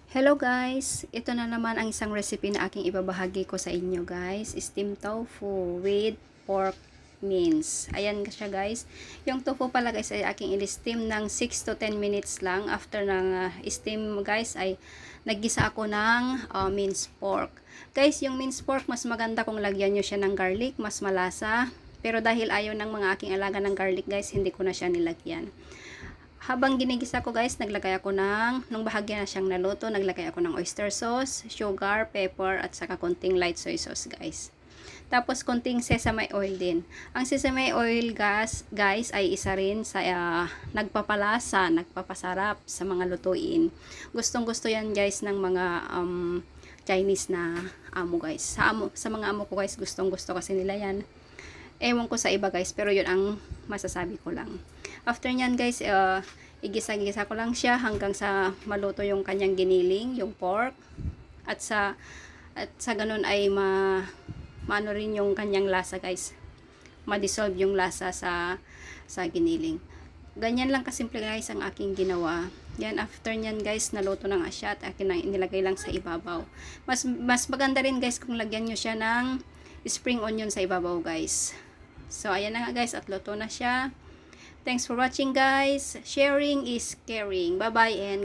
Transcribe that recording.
Hello guys! Ito na naman ang isang recipe na aking ibabahagi ko sa inyo guys. Steamed tofu with pork mince. Ayan siya guys. Yung tofu pala guys ay aking i-steam ng 6 to 10 minutes lang. After ng steam guys ay naggisa ako ng minced pork. Guys, yung minced pork mas maganda kung lagyan nyo siya ng garlic. Mas malasa. Pero dahil ayaw ng mga aking alaga ng garlic guys, hindi ko na siya nilagyan. Habang ginigisa ko guys, naglagay ako nung bahagya na siyang naluto, naglagay ako ng oyster sauce, sugar, pepper, at saka konting light soy sauce guys. Tapos konting sesame oil din. Ang sesame oil guys ay isa rin sa nagpapalasa, nagpapasarap sa mga lutuin. Gustong gusto yan guys ng mga Chinese na amo guys. Sa mga amo ko guys, gustong gusto kasi nila yan. Ewan ko sa iba guys, pero yun ang masasabi ko lang. After nyan guys, igisa-gisa ko lang siya hanggang sa maluto yung kanyang giniling, yung pork. At sa ganun ay maano rin yung kanyang lasa guys. Ma-dissolve yung lasa sa giniling. Ganyan lang kasimple guys ang aking ginawa. Yan, after nyan guys, naluto na nga siya at akin ang inilagay lang sa ibabaw. Mas maganda rin guys kung lagyan nyo siya ng spring onion sa ibabaw guys. So, ayan na nga guys, at luto na siya. Thanks for watching guys. Sharing is caring. Bye-bye and